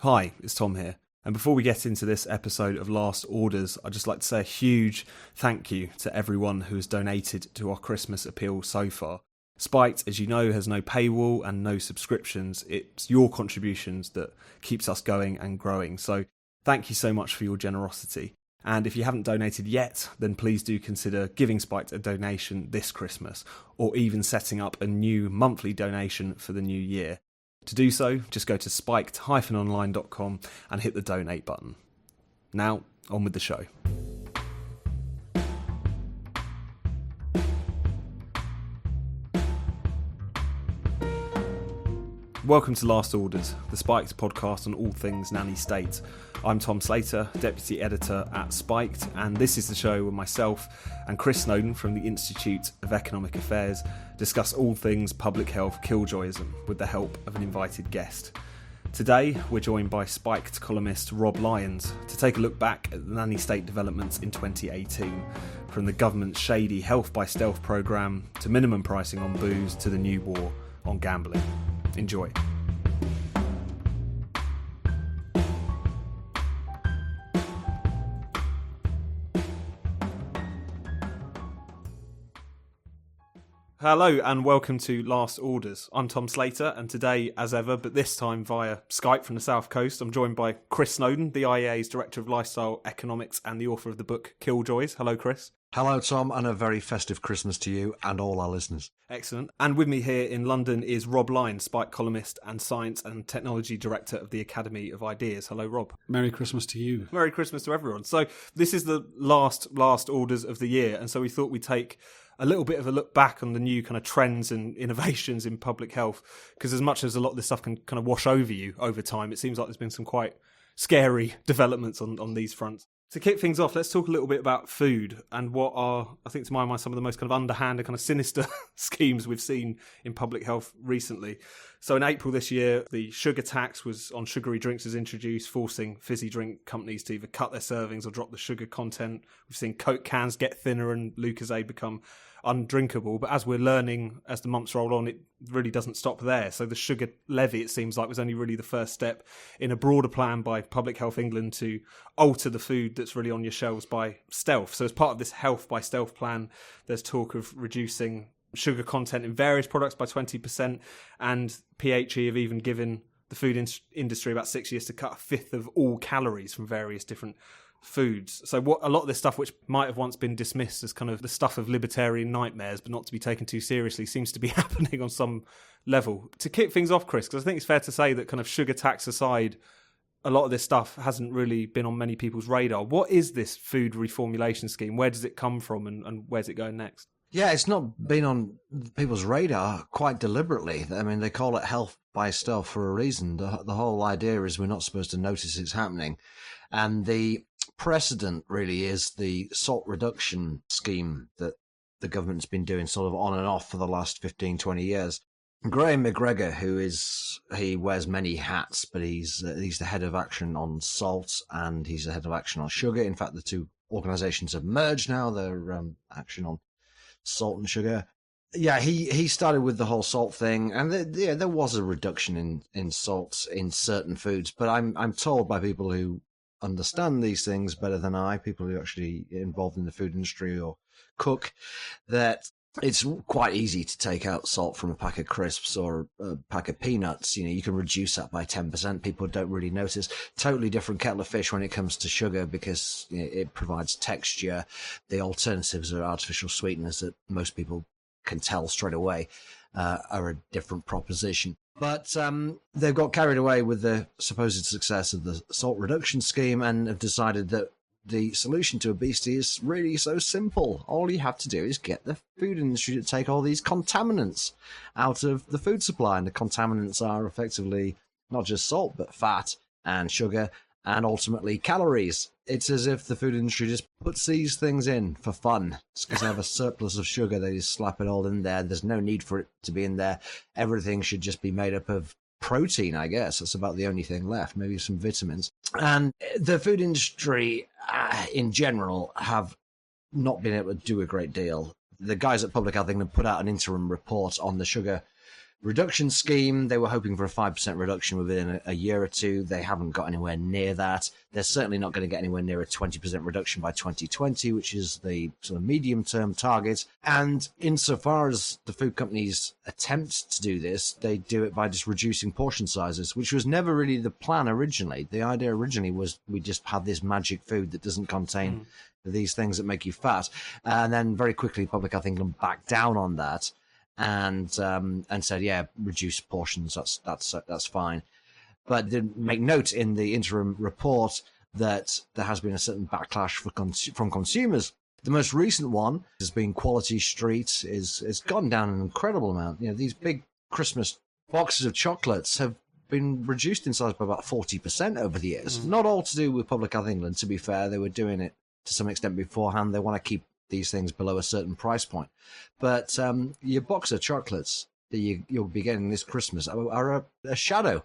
Hi, it's Tom here. And before we get into this episode of Last Orders, I'd just like to say a huge thank you to everyone who has donated to our Christmas appeal so far. Spiked, as you know, has no paywall and no subscriptions. It's your contributions that keeps us going and growing. So thank you so much for your generosity. And if you haven't donated yet, then please do consider giving Spiked a donation this Christmas, or even setting up a new monthly donation for the new year. To do so, just go to spiked-online.com and hit the donate button. Now, on with the show. Welcome to Last Orders, the Spiked podcast on all things nanny state. I'm Tom Slater, Deputy Editor at Spiked, and this is the show where myself and Chris Snowdon from the Institute of Economic Affairs discuss all things public health killjoyism with the help of an invited guest. Today, we're joined by Spiked columnist Rob Lyons to take a look back at the nanny state developments in 2018, from the government's shady Health by Stealth programme to minimum pricing on booze to the new war on gambling. Enjoy. Hello and welcome to Last Orders. I'm Tom Slater, and today, as ever, but this time via Skype from the South Coast, I'm joined by Chris Snowdon, the IEA's Director of Lifestyle Economics and the author of the book Killjoys. Hello, Chris. Hello, Tom, and a very festive Christmas to you and all our listeners. Excellent. And with me here in London is Rob Lyons, Spike columnist and Science and Technology Director of the Academy of Ideas. Hello, Rob. Merry Christmas to you. Merry Christmas to everyone. So this is the last Orders of the year, and so we thought we'd take a little bit of a look back on the new kind of trends and innovations in public health, because as much as a lot of this stuff can kind of wash over you over time, it seems like there's been some quite scary developments on these fronts. To kick things off, let's talk a little bit about food and what are, I think to my mind, some of the most kind of underhand and kind of sinister schemes we've seen in public health recently. So in April this year, the sugar tax on sugary drinks was introduced, forcing fizzy drink companies to either cut their servings or drop the sugar content. We've seen Coke cans get thinner and Lucozade become undrinkable. But as we're learning as the months roll on, it really doesn't stop there. So the sugar levy, it seems like, was only really the first step in a broader plan by Public Health England to alter the food that's really on your shelves by stealth. So as part of this Health by Stealth plan, there's talk of reducing sugar content in various products by 20%, and PHE have even given the food industry about 6 years to cut a fifth of all calories from various different foods. So a lot of this stuff, which might have once been dismissed as kind of the stuff of libertarian nightmares but not to be taken too seriously, seems to be happening on some level. To kick things off, Chris, because I think it's fair to say that kind of sugar tax aside, a lot of this stuff hasn't really been on many people's radar. What is this food reformulation scheme? Where does it come from and where's it going next? Yeah, it's not been on people's radar quite deliberately. I mean, they call it Health by Stealth for a reason. The whole idea is we're not supposed to notice it's happening. And the precedent really is the salt reduction scheme that the government's been doing sort of on and off for the last 15, 20 years. Graham McGregor, he wears many hats, but he's the head of action on salt and he's the head of action on sugar. In fact, the two organisations have merged now. They're action on salt and sugar. Yeah, he started with the whole salt thing, and there was a reduction in salt in certain foods. But I'm told by people who understand these things better than I, people who are actually involved in the food industry or cook, that it's quite easy to take out salt from a pack of crisps or a pack of peanuts. You know, you can reduce that by 10%. People don't really notice. Totally different kettle of fish when it comes to sugar, because it provides texture. The alternatives are artificial sweeteners that most people can tell straight away are a different proposition. But they've got carried away with the supposed success of the salt reduction scheme and have decided that the solution to obesity is really so simple. All you have to do is get the food industry to take all these contaminants out of the food supply. And the contaminants are effectively not just salt, but fat and sugar and ultimately calories. It's as if the food industry just puts these things in for fun. It's because they have a surplus of sugar. They just slap it all in there. There's no need for it to be in there. Everything should just be made up of protein, I guess. That's about the only thing left, maybe some vitamins. And the food industry in general have not been able to do a great deal. The guys at Public Health England put out an interim report on the sugar reduction scheme. They were hoping for a 5% reduction within a year or two. They haven't got anywhere near that. They're certainly not going to get anywhere near a 20% reduction by 2020, which is the sort of medium-term target. And insofar as the food companies attempt to do this, they do it by just reducing portion sizes, which was never really the plan originally. The idea originally was we just had this magic food that doesn't contain these things that make you fat. And then very quickly, Public Health England backed down on that and said, yeah, reduce portions. That's fine. But did make note in the interim report that there has been a certain backlash from consumers. The most recent one has been Quality Street. Is gone down an incredible amount. You know, these big Christmas boxes of chocolates have been reduced in size by about 40% over the years. Not all to do with Public Health England, to be fair. They were doing it to some extent beforehand. They want to keep these things below a certain price point. But your box of chocolates that you'll be getting this Christmas are a shadow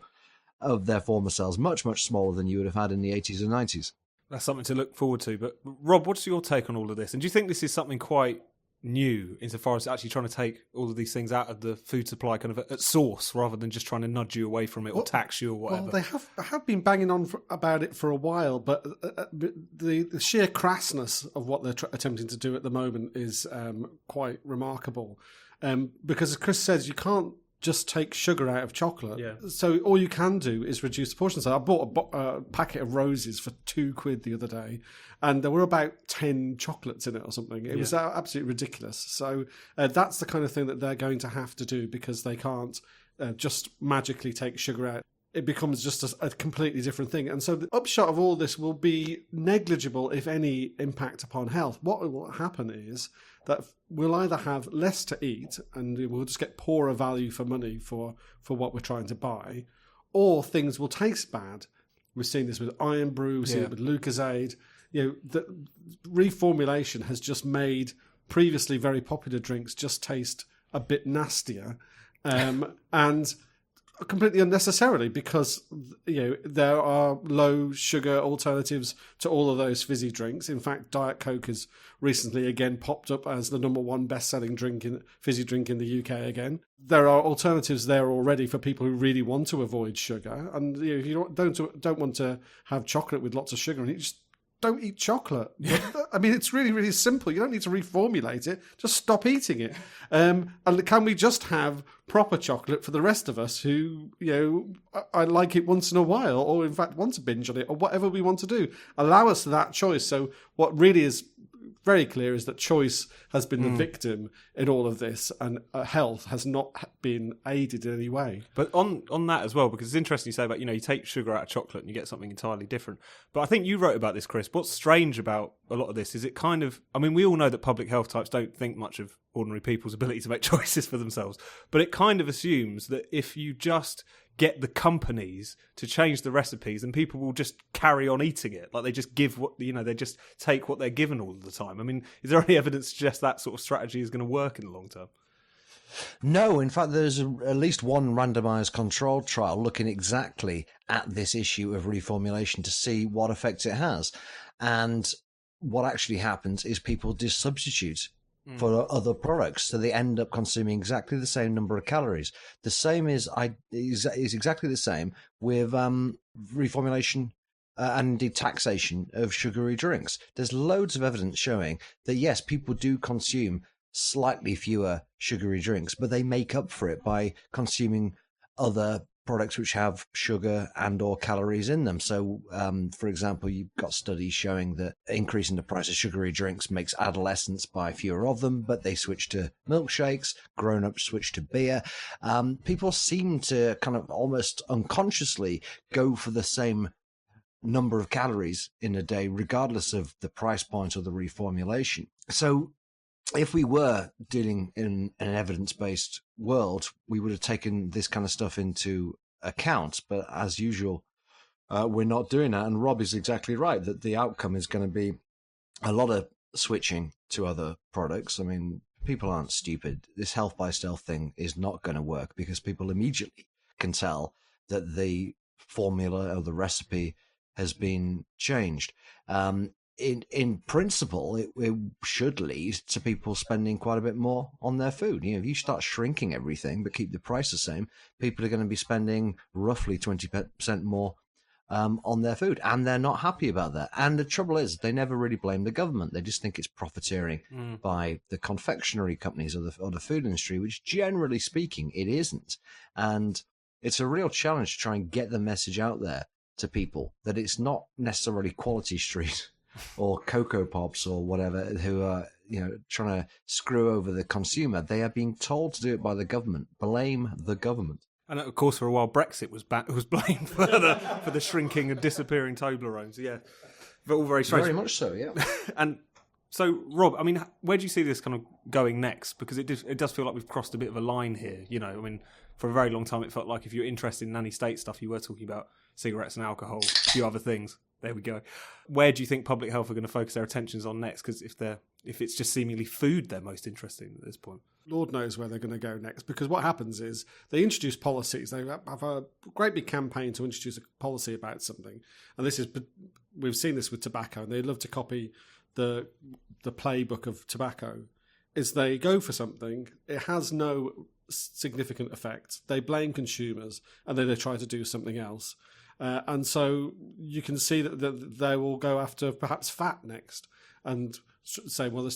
of their former selves, much, much smaller than you would have had in the 80s and 90s. That's something to look forward to. But Rob, what's your take on all of this? And do you think this is something quite new insofar as actually trying to take all of these things out of the food supply kind of at source rather than just trying to nudge you away from it or tax you or whatever? Well, they have been banging on about it for a while, but the sheer crassness of what they're attempting to do at the moment is quite remarkable. Because as Chris says, you can't just take sugar out of chocolate. Yeah. So all you can do is reduce the portion size. I bought a packet of roses for £2 the other day, and there were about 10 chocolates in it or something. It was absolutely ridiculous. So that's the kind of thing that they're going to have to do because they can't just magically take sugar out. It becomes just a completely different thing. And so the upshot of all this will be negligible, if any, impact upon health. What will happen is that we'll either have less to eat and we'll just get poorer value for money for what we're trying to buy, or things will taste bad. We've seen this with Iron Brew, we've seen it with Lucozade. You know, the reformulation has just made previously very popular drinks just taste a bit nastier. And completely unnecessarily, because there are low sugar alternatives to all of those fizzy drinks. In fact, Diet Coke has recently again popped up as the number one best-selling fizzy drink in the UK again. There are alternatives there already for people who really want to avoid sugar, and if you don't want to have chocolate with lots of sugar in it, just don't eat chocolate. I mean, it's really, really simple. You don't need to reformulate it. Just stop eating it. And can we just have proper chocolate for the rest of us who, I like it once in a while, or in fact want to binge on it, or whatever we want to do? Allow us that choice. So what really is very clear is that choice has been the victim in all of this, and health has not been aided in any way. But on that as well, because it's interesting you say about, you take sugar out of chocolate and you get something entirely different. But I think you wrote about this, Chris. What's strange about a lot of this is it kind of, we all know that public health types don't think much of ordinary people's ability to make choices for themselves. But it kind of assumes that if you just get the companies to change the recipes, and people will just carry on eating it. Like they just give they just take what they're given all the time. I mean, is there any evidence to suggest that sort of strategy is going to work in the long term? No, in fact, there's at least one randomized controlled trial looking exactly at this issue of reformulation to see what effects it has. And what actually happens is people just substitute for other products, so they end up consuming exactly the same number of calories. The same is exactly the same with reformulation and indeed taxation of sugary drinks. There's loads of evidence showing that yes, people do consume slightly fewer sugary drinks, but they make up for it by consuming other products which have sugar and or calories in them. So, for example, you've got studies showing that increasing the price of sugary drinks makes adolescents buy fewer of them, but they switch to milkshakes, grown-ups switch to beer. People seem to kind of almost unconsciously go for the same number of calories in a day, regardless of the price point or the reformulation. So if we were dealing in an evidence-based world, we would have taken this kind of stuff into account. But as usual, we're not doing that. And Rob is exactly right that the outcome is going to be a lot of switching to other products. I mean, people aren't stupid. This health by stealth thing is not going to work because people immediately can tell that the formula or the recipe has been changed. in principle, it should lead to people spending quite a bit more on their food. If you start shrinking everything but keep the price the same, people are going to be spending roughly 20% more on their food, and they're not happy about that. And the trouble is, they never really blame the government. They just think it's profiteering by the confectionery companies or the food industry, which generally speaking, it isn't. And it's a real challenge to try and get the message out there to people that it's not necessarily Quality Street or Cocoa Pops or whatever who are trying to screw over the consumer. They are being told to do it by the government. Blame the government. And of course, for a while, Brexit was blamed for the shrinking and disappearing Toblerones. Yeah, but all very strange. Very much so, yeah. And so, Rob, I mean, where do you see this kind of going next? Because it does feel like we've crossed a bit of a line here. I mean, for a very long time, it felt like if you're interested in nanny state stuff, you were talking about cigarettes and alcohol, a few other things. There we go. Where do you think public health are going to focus their attentions on next? Because if it's just seemingly food they're most interested in at this point. Lord knows where they're going to go next, because what happens is they introduce policies. They have a great big campaign to introduce a policy about something. And we've seen this with tobacco, and they love to copy the playbook of tobacco. Is they go for something, it has no significant effect. They blame consumers, and then they try to do something else. And so you can see that they will go after perhaps fat next and say, well,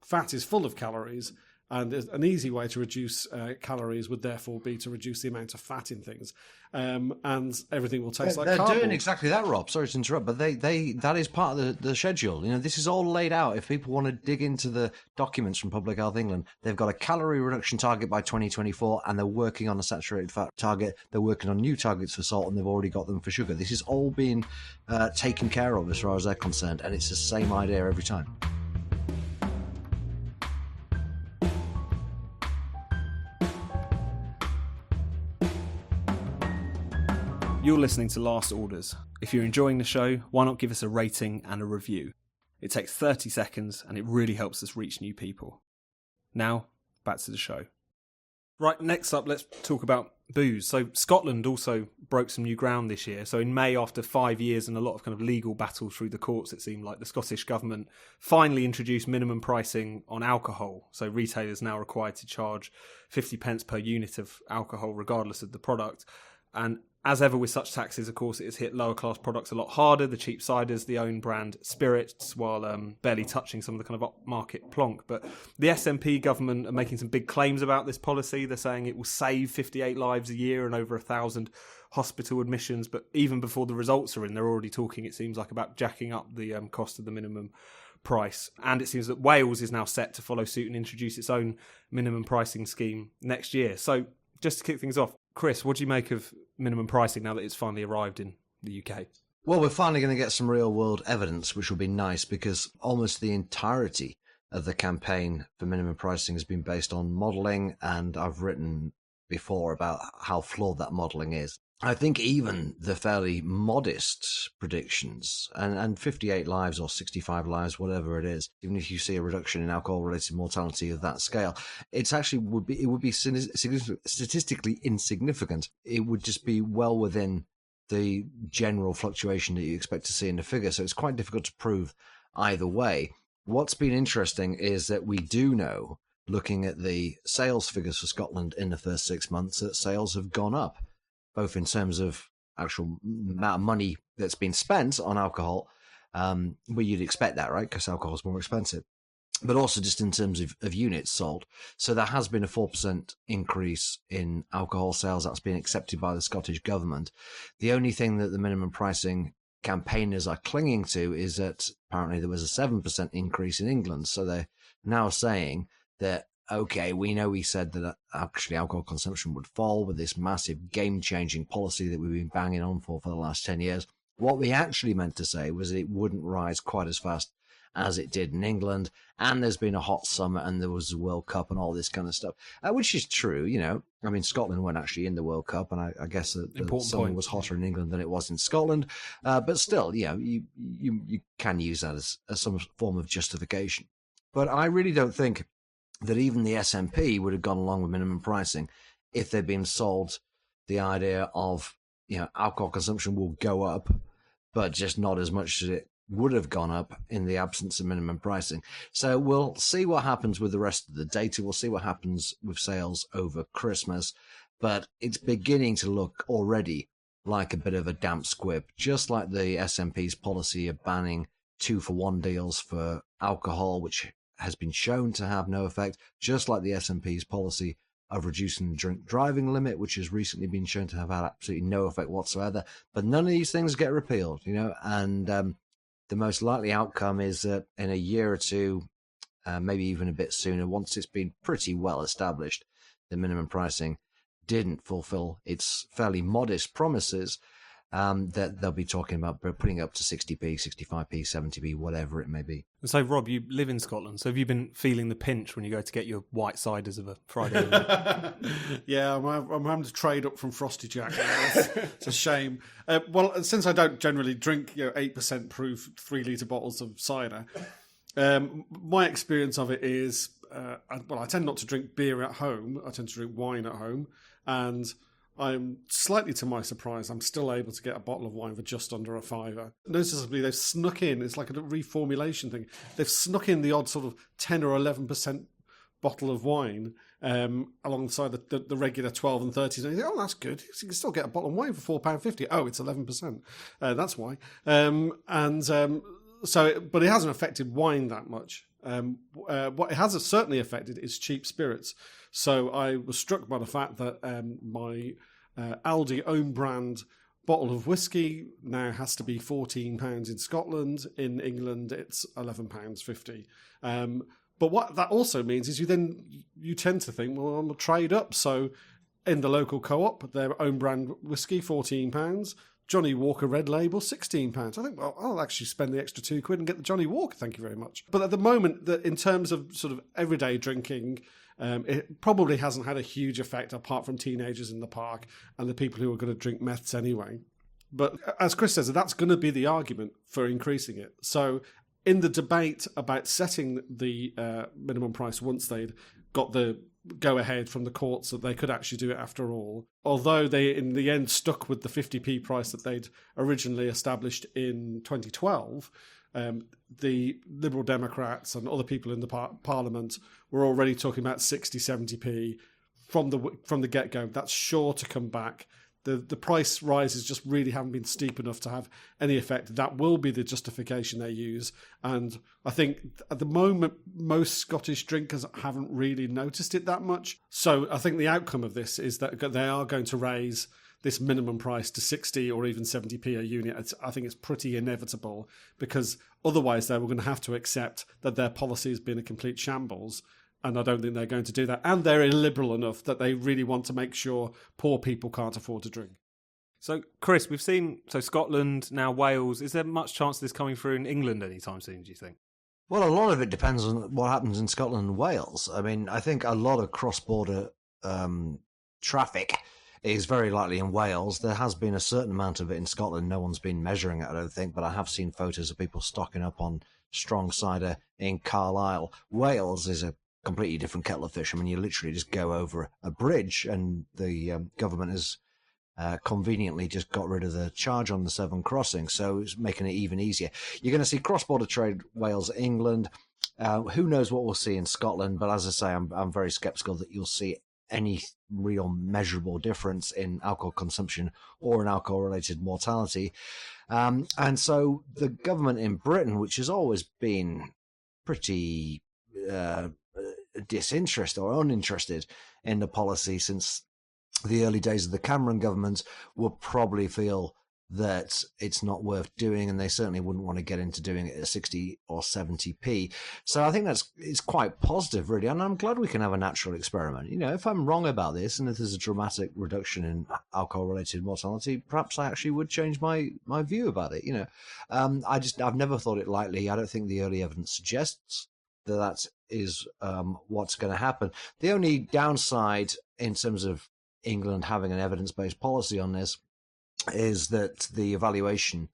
fat is full of calories, and an easy way to reduce calories would therefore be to reduce the amount of fat in things, and everything will taste like cardboard. They're doing exactly that, Rob. Sorry to interrupt, but that is part of the schedule. This is all laid out. If people want to dig into the documents from Public Health England, they've got a calorie reduction target by 2024, and they're working on a saturated fat target. They're working on new targets for salt, and they've already got them for sugar. This is all being taken care of as far as they're concerned, and it's the same idea every time. You're listening to Last Orders. If you're enjoying the show, why not give us a rating and a review? It takes 30 seconds and it really helps us reach new people. Now, back to the show. Right, next up, let's talk about booze. So Scotland also broke some new ground this year. So in May, after 5 years and a lot of kind of legal battle through the courts, it seemed like the Scottish government finally introduced minimum pricing on alcohol. So retailers now required to charge 50 pence per unit of alcohol regardless of the product. And as ever with such taxes, of course, it has hit lower class products a lot harder, the cheap ciders, the own brand spirits, while barely touching some of the kind of upmarket plonk. But the SNP government are making some big claims about this policy. They're saying it will save 58 lives a year and over 1,000 hospital admissions. But even before the results are in, they're already talking, it seems like, about jacking up the cost of the minimum price. And it seems that Wales is now set to follow suit and introduce its own minimum pricing scheme next year. So just to kick things off, Chris, what do you make of minimum pricing now that it's finally arrived in the UK? Well, we're finally going to get some real world evidence, which will be nice, because almost the entirety of the campaign for minimum pricing has been based on modelling, and I've written before about how flawed that modelling is. I think even the fairly modest predictions, and 58 lives or 65 lives, whatever it is, even if you see a reduction in alcohol-related mortality of that scale, it would be statistically insignificant. It would just be well within the general fluctuation that you expect to see in the figure. So it's quite difficult to prove either way. What's been interesting is that we do know, looking at the sales figures for Scotland in the first 6 months, that sales have gone up, both in terms of actual amount of money that's been spent on alcohol, where you'd expect that, right? Because alcohol is more expensive, but also just in terms of units sold. So there has been a 4% increase in alcohol sales that's been accepted by the Scottish government. The only thing that the minimum pricing campaigners are clinging to is that apparently there was a 7% increase in England. So they're now saying that, okay, we know we said that actually alcohol consumption would fall with this massive game-changing policy that we've been banging on for the last 10 years. What we actually meant to say was that it wouldn't rise quite as fast as it did in England, and there's been a hot summer, and there was a World Cup and all this kind of stuff, which is true, you know. I mean, Scotland weren't actually in the World Cup, and I guess that the summer was hotter in England than it was in Scotland, but still, you know, you can use that as some form of justification. But I really don't think that even the SNP would have gone along with minimum pricing if they'd been sold the idea of, you know, alcohol consumption will go up, but just not as much as it would have gone up in the absence of minimum pricing. So we'll see what happens with the rest of the data. We'll see what happens with sales over Christmas. But it's beginning to look already like a bit of a damp squib, just like the SNP's policy of banning 2-for-1 deals for alcohol, which has been shown to have no effect, just like the SNP's policy of reducing the drink driving limit, which has recently been shown to have had absolutely no effect whatsoever. But none of these things get repealed, and the most likely outcome is that in a year or two, maybe even a bit sooner, once it's been pretty well established, the minimum pricing didn't fulfill its fairly modest promises, that they'll be talking about putting up to 60p, 65p, 70p, whatever it may be. And so, Rob, you live in Scotland, so have you been feeling the pinch when you go to get your white ciders of a Friday evening? Yeah, I'm having to trade up from Frosty Jack. It's a shame. Well, since I don't generally drink 8% proof 3-litre bottles of cider, my experience of it is, I tend not to drink beer at home. I tend to drink wine at home. And I'm slightly to my surprise, I'm still able to get a bottle of wine for just under £5. Noticeably, they've snuck in, it's like a reformulation thing, they've snuck in the odd sort of 10 or 11% bottle of wine alongside the regular 12 and 30s. And you think, oh, that's good. You can still get a bottle of wine for £4.50. Oh, it's 11%. That's why. But it hasn't affected wine that much. What it has certainly affected is cheap spirits. So I was struck by the fact that my Aldi own brand bottle of whiskey now has to be £14 in Scotland. In England, it's £11.50. But what that also means is you tend to think, well, I'm going to trade up. So in the local co-op, their own brand whiskey, £14. Johnny Walker Red Label, £16. I think, well, I'll actually spend the extra £2 and get the Johnny Walker, thank you very much. But at the moment, in terms of sort of everyday drinking, it probably hasn't had a huge effect apart from teenagers in the park and the people who are going to drink meths anyway. But as Chris says, that's going to be the argument for increasing it. So in the debate about setting the minimum price once they'd got the go-ahead from the courts that they could actually do it after all, although they in the end stuck with the 50p price that they'd originally established in 2012, the Liberal Democrats and other people in the Parliament were already talking about 60, 70p from the get-go. That's sure to come back. The price rises just really haven't been steep enough to have any effect. That will be the justification they use. And I think at the moment, most Scottish drinkers haven't really noticed it that much. So I think the outcome of this is that they are going to raise this minimum price to 60 or even 70p a unit. I think it's pretty inevitable, because otherwise they were going to have to accept that their policy has been a complete shambles. And I don't think they're going to do that. And they're illiberal enough that they really want to make sure poor people can't afford to drink. So, Chris, we've seen Scotland, now Wales. Is there much chance of this coming through in England anytime soon, do you think? Well, a lot of it depends on what happens in Scotland and Wales. I mean, I think a lot of cross-border traffic is very likely in Wales. There has been a certain amount of it in Scotland. No one's been measuring it, I don't think, but I have seen photos of people stocking up on strong cider in Carlisle. Wales is a completely different kettle of fish. I mean, you literally just go over a bridge, and the government has conveniently just got rid of the charge on the Severn crossing, so it's making it even easier. You're going to see cross-border trade Wales, England. Who knows what we'll see in Scotland? But as I say, I'm very sceptical that you'll see any real measurable difference in alcohol consumption or in alcohol-related mortality. And so the government in Britain, which has always been pretty disinterested or uninterested in the policy since the early days of the Cameron government, will probably feel that it's not worth doing, and they certainly wouldn't want to get into doing it at 60 or 70p. So I think it's quite positive, really, and I'm glad we can have a natural experiment. If I'm wrong about this, and if there's a dramatic reduction in alcohol-related mortality, perhaps I actually would change my view about it. I've never thought it lightly. I don't think the early evidence suggests that is what's going to happen. The only downside in terms of England having an evidence-based policy on this is that the evaluation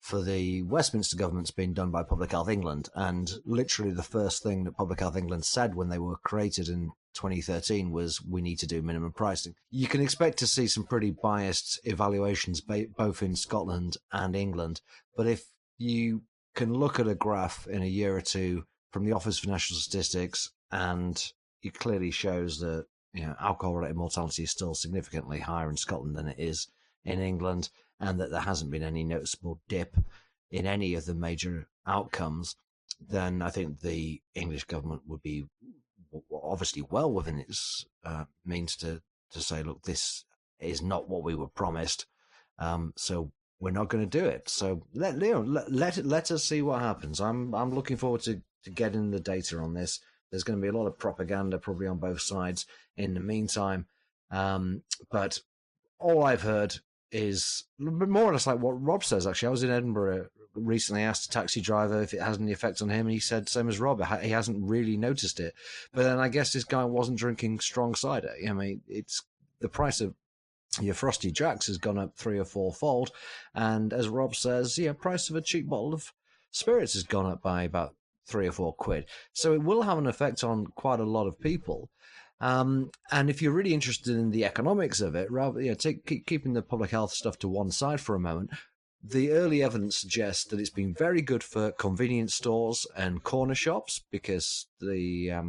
for the Westminster government's been done by Public Health England, and literally the first thing that Public Health England said when they were created in 2013 was, we need to do minimum pricing. You can expect to see some pretty biased evaluations both in Scotland and England, but if you can look at a graph in a year or two from the Office for National Statistics, and it clearly shows that alcohol-related mortality is still significantly higher in Scotland than it is in England, and that there hasn't been any noticeable dip in any of the major outcomes, then I think the English government would be obviously well within its means to say, look, this is not what we were promised, so we're not going to do it. So let us see what happens. I'm looking forward to getting the data on this. There's going to be a lot of propaganda probably on both sides in the meantime, but all I've heard is more or less like what Rob says. Actually, I was in Edinburgh recently, asked a taxi driver if it has any effect on him, and he said same as Rob, he hasn't really noticed it. But then I guess this guy wasn't drinking strong cider. I mean, it's the price of your Frosty Jacks has gone up 3 or 4-fold, and as Rob says, price of a cheap bottle of spirits has gone up by about 3 or 4 quid. So it will have an effect on quite a lot of people. And if you're really interested in the economics of it, rather keeping the public health stuff to one side for a moment, the early evidence suggests that it's been very good for convenience stores and corner shops, because they're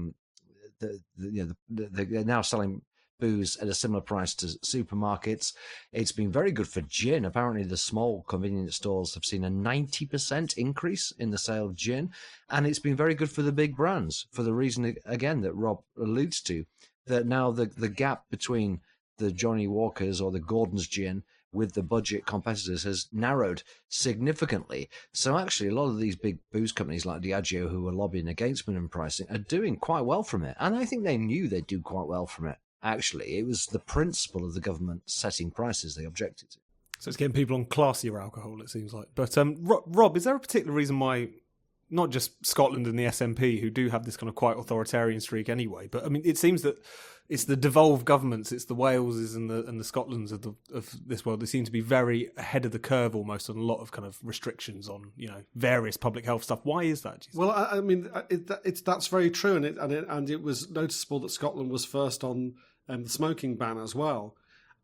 now selling booze at a similar price to supermarkets. It's been very good for gin. Apparently the small convenience stores have seen a 90% increase in the sale of gin, and it's been very good for the big brands for the reason, again, that Rob alludes to, that now the gap between the Johnny Walkers or the Gordon's gin with the budget competitors has narrowed significantly. So actually a lot of these big booze companies like Diageo, who are lobbying against minimum pricing, are doing quite well from it, and I think they knew they'd do quite well from it. Actually, it was the principle of the government setting prices they objected to. So it's getting people on classier alcohol, it seems like. But Rob, is there a particular reason why not just Scotland and the SNP, who do have this kind of quite authoritarian streak anyway, but I mean, it seems that it's the devolved governments, it's the Waleses and the Scotlands of this world. They seem to be very ahead of the curve almost on a lot of kind of restrictions on various public health stuff. Why is that? Well, I mean, that's very true, and it was noticeable that Scotland was first on the smoking ban as well.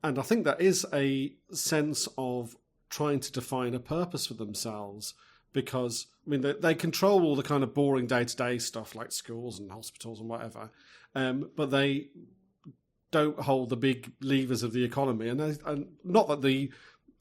And I think that is a sense of trying to define a purpose for themselves, because, I mean, they control all the kind of boring day-to-day stuff like schools and hospitals and whatever, but they don't hold the big levers of the economy. And not that the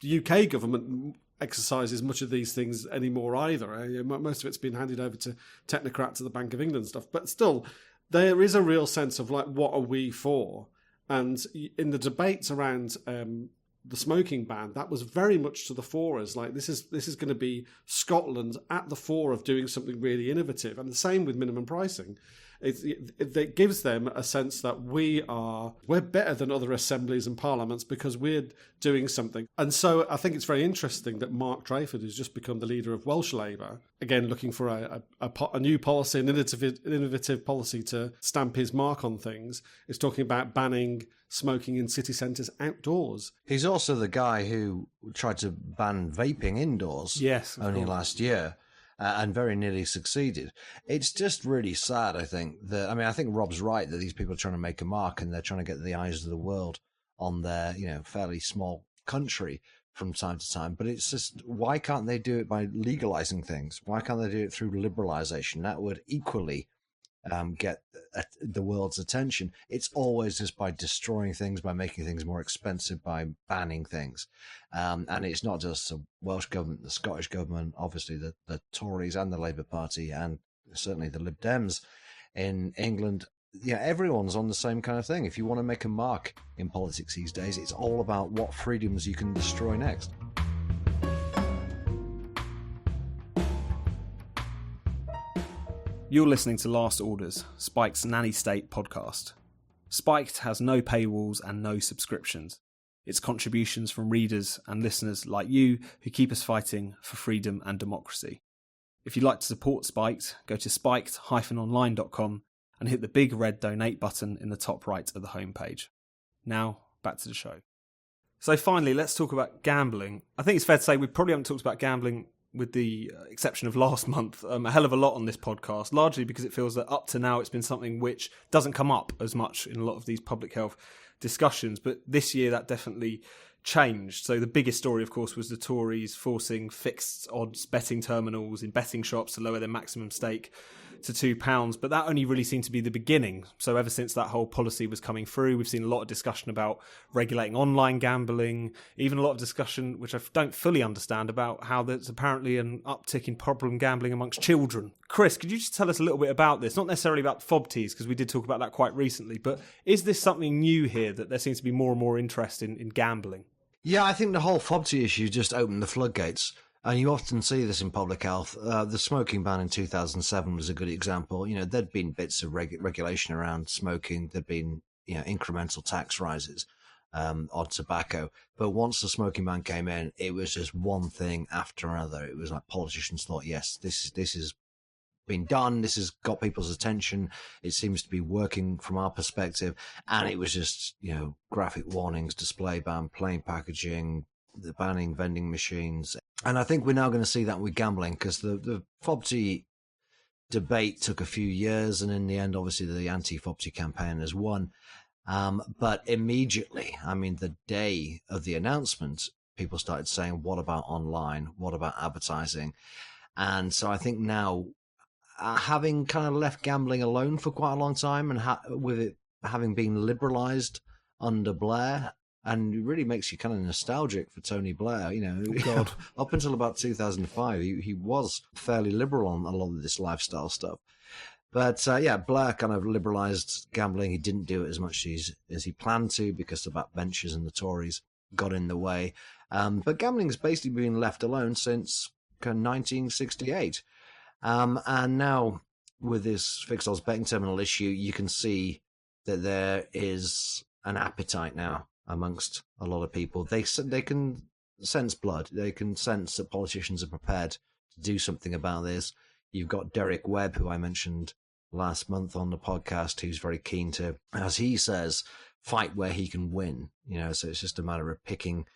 UK government exercises much of these things anymore either. Most of it's been handed over to technocrats at the Bank of England and stuff. But still, there is a real sense of, like, what are we for? And in the debates around the smoking ban, that was very much to the fore as, like, this is going to be Scotland at the fore of doing something really innovative. And the same with minimum pricing. It gives them a sense that we're better than other assemblies and parliaments because we're doing something. And so I think it's very interesting that Mark Drakeford, who's just become the leader of Welsh Labour, again looking for a new policy, an innovative policy to stamp his mark on things, is talking about banning smoking in city centres outdoors. He's also the guy who tried to ban vaping indoors only last year. And very nearly succeeded. It's just really sad, I think. I think Rob's right that these people are trying to make a mark and they're trying to get the eyes of the world on their, fairly small country from time to time. But it's just, why can't they do it by legalizing things? Why can't they do it through liberalization? That would equally get the world's attention. It's always just by destroying things, by making things more expensive, by banning things. And it's not just the Welsh government, the Scottish government, obviously the Tories and the Labour Party, and certainly the Lib Dems in England. Yeah, everyone's on the same kind of thing. If you want to make a mark in politics these days, it's all about what freedoms you can destroy next. You're listening to Last Orders, Spike's Nanny State podcast. Spiked has no paywalls and no subscriptions. It's contributions from readers and listeners like you who keep us fighting for freedom and democracy. If you'd like to support Spiked, go to spiked-online.com and hit the big red donate button in the top right of the homepage. Now, back to the show. So finally, let's talk about gambling. I think it's fair to say we probably haven't talked about gambling, with the exception of last month, a hell of a lot on this podcast, largely because it feels that up to now it's been something which doesn't come up as much in a lot of these public health discussions. But this year that definitely changed. So the biggest story, of course, was the Tories forcing fixed odds betting terminals in betting shops to lower their maximum stake to £2, but that only really seemed to be the beginning. So ever since that whole policy was coming through, we've seen a lot of discussion about regulating online gambling, even a lot of discussion, which I don't fully understand, about how there's apparently an uptick in problem gambling amongst children. Chris, could you just tell us a little bit about this? Not necessarily about FOBTs, because we did talk about that quite recently, but is this something new here, that there seems to be more and more interest in gambling? Yeah, I think the whole FOBT issue just opened the floodgates. And you often see this in public health. The smoking ban in 2007 was a good example. There'd been bits of regulation around smoking. There'd been, incremental tax rises on tobacco. But once the smoking ban came in, it was just one thing after another. It was like politicians thought, yes, this has been done. This has got people's attention. It seems to be working from our perspective. And it was just, graphic warnings, display ban, plain packaging, the banning vending machines. And I think we're now going to see that with gambling, because the FOBT debate took a few years, and in the end, obviously, the anti-FOBT campaign has won. But immediately, the day of the announcement, people started saying, what about online? What about advertising? And so I think now, having kind of left gambling alone for quite a long time, and with it having been liberalised under Blair, and it really makes you kind of nostalgic for Tony Blair. God. Up until about 2005, he was fairly liberal on a lot of this lifestyle stuff. But Blair kind of liberalised gambling. He didn't do it as much as he planned to, because the backbenchers and the Tories got in the way. But gambling has basically been left alone since 1968. And now with this fixed odds betting terminal issue, you can see that there is an appetite now amongst a lot of people. They can sense blood. They can sense that politicians are prepared to do something about this. You've got Derek Webb, who I mentioned last month on the podcast, who's very keen to, as he says, fight where he can win. So it's just a matter of picking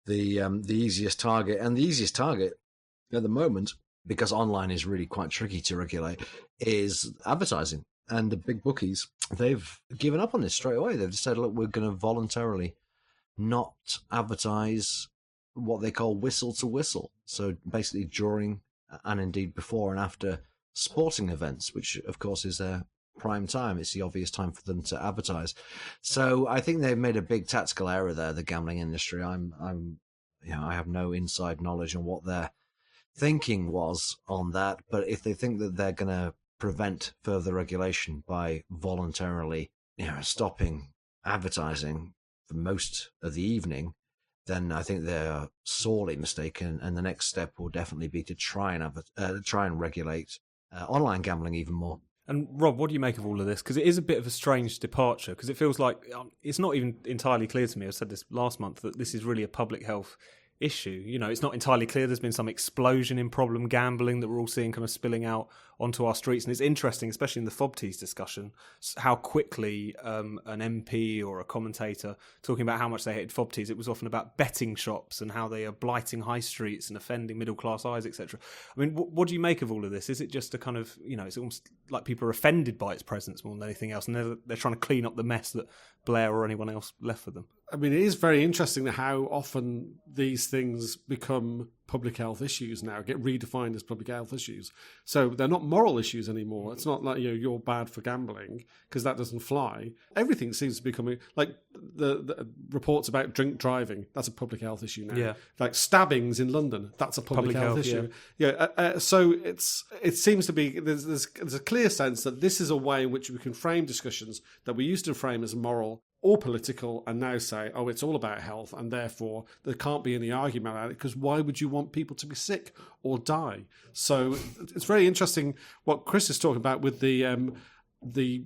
the easiest target. And the easiest target at the moment, because online is really quite tricky to regulate, is advertising. And the big bookies, they've given up on this straight away. They've just said, look, we're going to voluntarily not advertise what they call whistle to whistle. So basically during and indeed before and after sporting events, which of course is their prime time. It's the obvious time for them to advertise. So I think they've made a big tactical error there, the gambling industry. I have no inside knowledge on what their thinking was on that. But if they think that they're going to prevent further regulation by voluntarily, stopping advertising for most of the evening, then I think they're sorely mistaken. And the next step will definitely be to try and regulate online gambling even more. And Rob, what do you make of all of this? Because it is a bit of a strange departure, because it feels like it's not even entirely clear to me, I said this last month, that this is really a public health issue. It's not entirely clear. There's been some explosion in problem gambling that we're all seeing kind of spilling out onto our streets. And it's interesting, especially in the FOBTs discussion, how quickly an MP or a commentator talking about how much they hated FOBTs, it was often about betting shops and how they are blighting high streets and offending middle-class eyes, etc. What do you make of all of this? Is it just a kind of, it's almost like people are offended by its presence more than anything else, and they're trying to clean up the mess that Blair or anyone else left for them? It is very interesting how often these things become public health issues now, get redefined as public health issues. So they're not moral issues anymore. It's not like, you're bad for gambling, because that doesn't fly. Everything seems to be becoming, like the reports about drink driving, that's a public health issue now. Yeah. Like stabbings in London, that's a public health issue. So it seems to be, there's a clear sense that this is a way in which we can frame discussions that we used to frame as moral or political, and now say, it's all about health, and therefore there can't be any argument about it, because why would you want people to be sick or die? So it's very interesting what Chris is talking about with the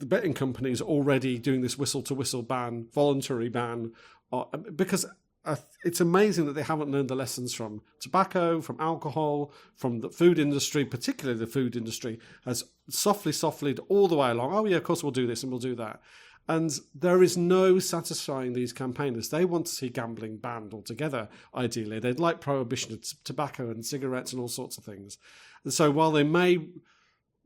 betting companies already doing this whistle-to-whistle ban, voluntary ban, because it's amazing that they haven't learned the lessons from tobacco, from alcohol, from the food industry, particularly the food industry, has softly all the way along. Oh yeah, of course we'll do this and we'll do that. And there is no satisfying these campaigners. They want to see gambling banned altogether, ideally. They'd like prohibition of tobacco and cigarettes and all sorts of things. And so while they may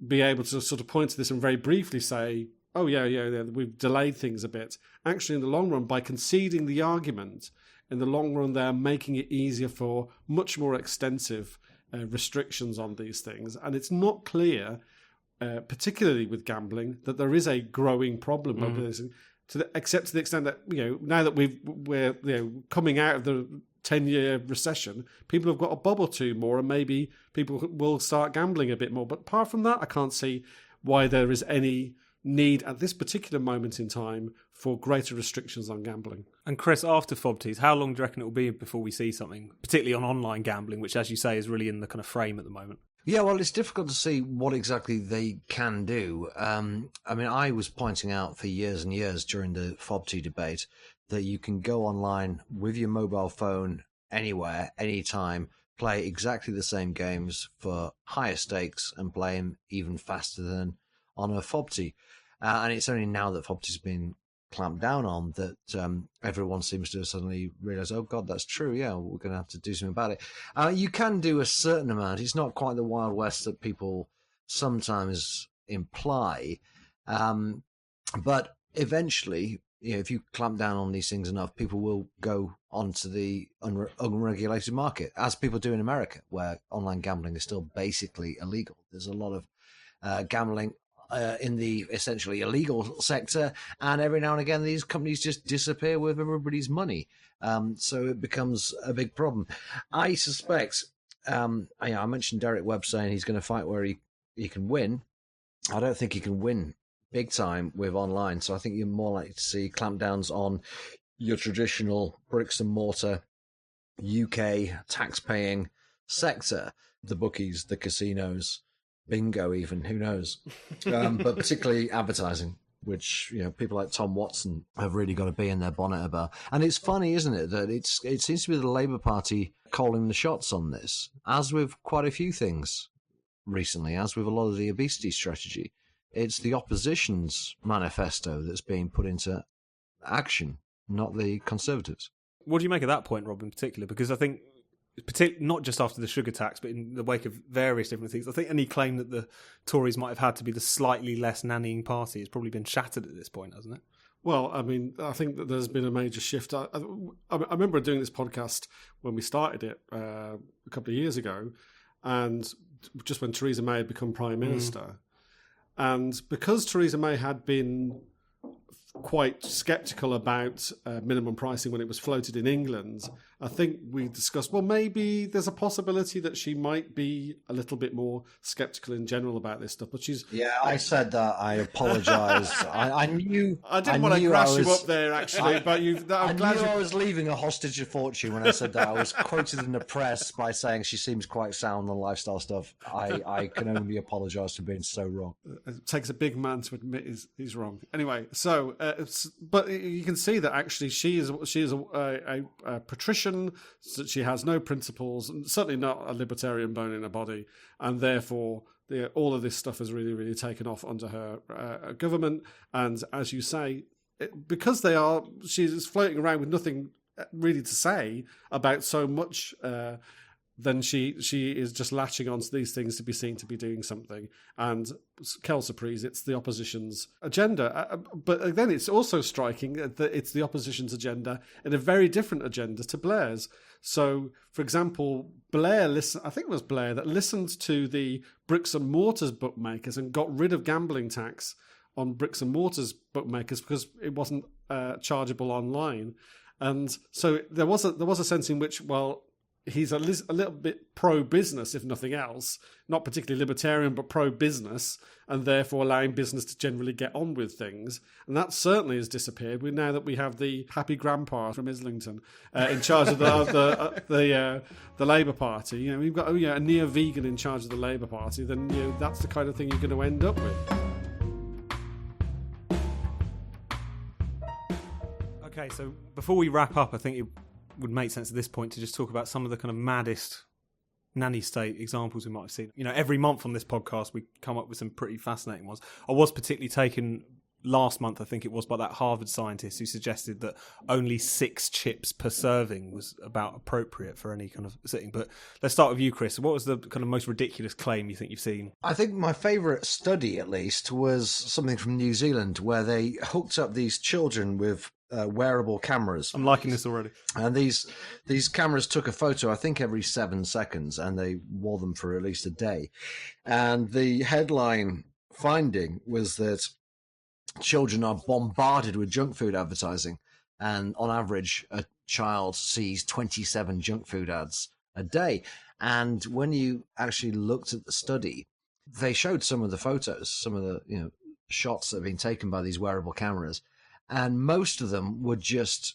be able to sort of point to this and very briefly say, we've delayed things a bit, actually in the long run, by conceding the argument in the long run, they're making it easier for much more extensive restrictions on these things. And it's not clear, particularly with gambling, that there is a growing problem over this. Except to the extent that, now that we're coming out of the 10-year recession, people have got a bob or two more, and maybe people will start gambling a bit more. But apart from that, I can't see why there is any need at this particular moment in time for greater restrictions on gambling. And Chris, after FOBTs, how long do you reckon it will be before we see something, particularly on online gambling, which, as you say, is really in the kind of frame at the moment? Yeah, well, it's difficult to see what exactly they can do. I was pointing out for years and years during the FOBT debate that you can go online with your mobile phone anywhere, anytime, play exactly the same games for higher stakes and play them even faster than on a FOBT. And it's only now that FOBT's been clamped down on that everyone seems to suddenly realise, oh God, that's true, yeah, we're going to have to do something about it. You can do a certain amount. It's not quite the Wild West that people sometimes imply. But eventually, if you clamp down on these things enough, people will go onto the unregulated market, as people do in America, where online gambling is still basically illegal. There's a lot of gambling in the essentially illegal sector, and every now and again these companies just disappear with everybody's money, so it becomes a big problem. I suspect I mentioned Derek Webb saying he's going to fight where he can win. I don't think he can win big time with online, so I think you're more likely to see clampdowns on your traditional bricks and mortar UK tax-paying sector, the bookies, the casinos, bingo even, who knows, but particularly advertising, which people like Tom Watson have really got to be in their bonnet about. And it's funny, isn't it, that it seems to be the Labour Party calling the shots on this, as with quite a few things recently, as with a lot of the obesity strategy. It's the opposition's manifesto that's being put into action, not the Conservatives. What do you make of that point, Rob, in particular? Because I think, not just after the sugar tax, but in the wake of various different things, I think any claim that the Tories might have had to be the slightly less nannying party has probably been shattered at this point, hasn't it? Well, I mean, I think that there's been a major shift. I remember doing this podcast when we started it a couple of years ago, and just when Theresa May had become Prime Minister. And because Theresa May had been quite sceptical about minimum pricing when it was floated in England, I think we discussed, well, maybe there's a possibility that she might be a little bit more sceptical in general about this stuff. But she's... Yeah, I said that. I apologise. I knew... I didn't want to crash you up there, actually, but I'm glad I was leaving a hostage of fortune when I said that. I was quoted in the press by saying she seems quite sound on lifestyle stuff. I can only apologise for being so wrong. It takes a big man to admit he's wrong. Anyway, so... but you can see that actually she is a patrician. So she has no principles, and certainly not a libertarian bone in her body, and therefore all of this stuff has really, really taken off under her government. And as you say, because she's floating around with nothing really to say about so much. Then she is just latching onto these things to be seen to be doing something. And quelle surprise, it's the opposition's agenda. But then it's also striking that it's the opposition's agenda and a very different agenda to Blair's. So, for example, I think it was Blair that listened to the bricks and mortars bookmakers and got rid of gambling tax on bricks and mortars bookmakers because it wasn't chargeable online. And so there was a sense in which, well, he's a little bit pro-business, if nothing else, not particularly libertarian, but pro-business, and therefore allowing business to generally get on with things. And that certainly has disappeared. Now that we have the happy grandpa from Islington in charge of the Labour Party, we've got a neo-vegan in charge of the Labour Party, then that's the kind of thing you're going to end up with. Okay, so before we wrap up, I think it would make sense at this point to just talk about some of the kind of maddest nanny state examples we might have seen. Every month on this podcast we come up with some pretty fascinating ones. I was particularly taken last month, I think it was, by that Harvard scientist who suggested that only 6 chips per serving was about appropriate for any kind of sitting. But let's start with you, Chris. What was the kind of most ridiculous claim you think you've seen? I think my favourite study, at least, was something from New Zealand where they hooked up these children with wearable cameras. I'm liking this already. And these cameras took a photo, I think, every 7 seconds, and they wore them for at least a day. And the headline finding was that children are bombarded with junk food advertising, and on average, a child sees 27 junk food ads a day. And when you actually looked at the study, they showed some of the photos, some of the shots that have been taken by these wearable cameras, and most of them were just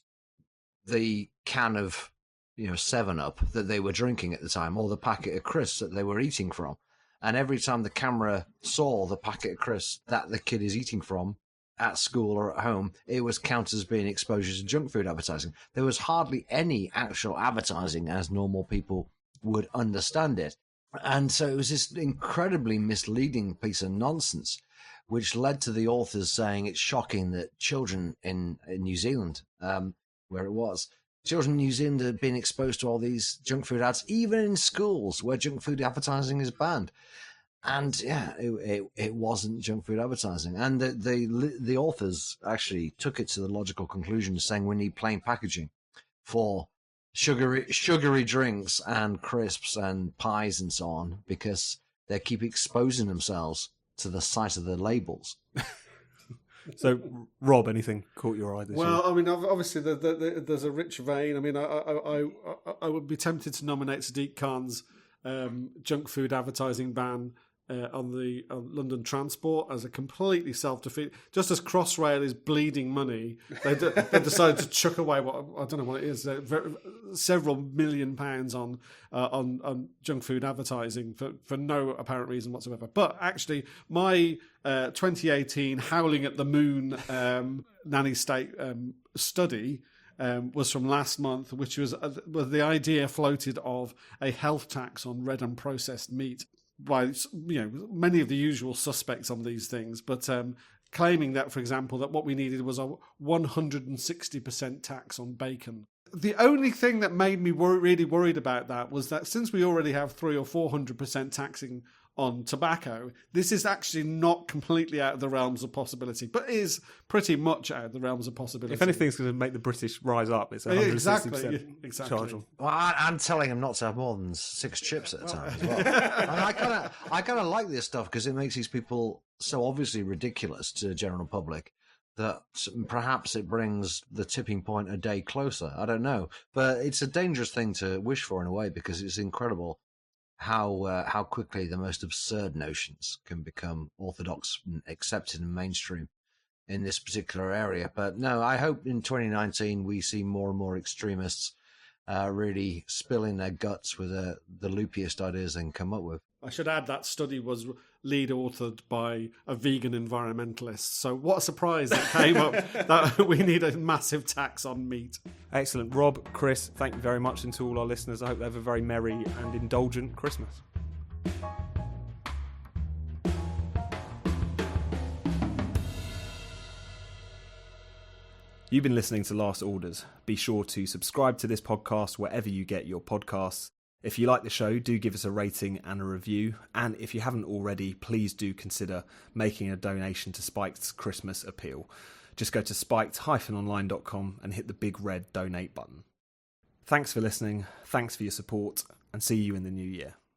the can of 7-Up that they were drinking at the time, or the packet of crisps that they were eating from. And every time the camera saw the packet of crisps that the kid is eating from at school or at home, it was counted as being exposure to junk food advertising. There was hardly any actual advertising as normal people would understand it. And so it was this incredibly misleading piece of nonsense, which led to the authors saying it's shocking that children in New Zealand, where it was, children in New Zealand had been exposed to all these junk food ads, even in schools where junk food advertising is banned. And yeah, it wasn't junk food advertising. And the authors actually took it to the logical conclusion, saying we need plain packaging for sugary drinks and crisps and pies and so on, because they keep exposing themselves to the sight of the labels. So, Rob, anything caught your eye this year? Well, I mean, obviously, there's a rich vein. I mean, I would be tempted to nominate Sadiq Khan's junk food advertising ban on the London transport as a completely self-defeat. Just as Crossrail is bleeding money, they decided to chuck away what I don't know what it is, several £million on junk food advertising for no apparent reason whatsoever. But actually, my 2018 Howling at the Moon nanny state study was from last month, which was the idea floated of a health tax on red and processed meat by many of the usual suspects on these things, but claiming that, for example, that what we needed was a 160% tax on bacon. The only thing that made me really worried about that was that since we already have 300 or 400% taxing on tobacco, this is actually not completely out of the realms of possibility, but is pretty much out of the realms of possibility. If anything's going to make the British rise up, it's 160% charge on. Well, I'm telling them not to have more than 6 chips at a time as well. And I kind of like this stuff because it makes these people so obviously ridiculous to the general public that perhaps it brings the tipping point a day closer. I don't know, but it's a dangerous thing to wish for in a way, because it's incredible how quickly the most absurd notions can become orthodox and accepted and mainstream in this particular area. But no, I hope in 2019 we see more and more extremists really spilling their guts with the loopiest ideas they can come up with. I should add that study was lead authored by a vegan environmentalist. So what a surprise that came up that we need a massive tax on meat. Excellent. Rob, Chris, thank you very much, and to all our listeners, I hope they have a very merry and indulgent Christmas. You've been listening to Last Orders. Be sure to subscribe to this podcast wherever you get your podcasts. If you like the show, do give us a rating and a review. And if you haven't already, please do consider making a donation to Spiked's Christmas appeal. Just go to spiked-online.com and hit the big red donate button. Thanks for listening, thanks for your support, and see you in the new year.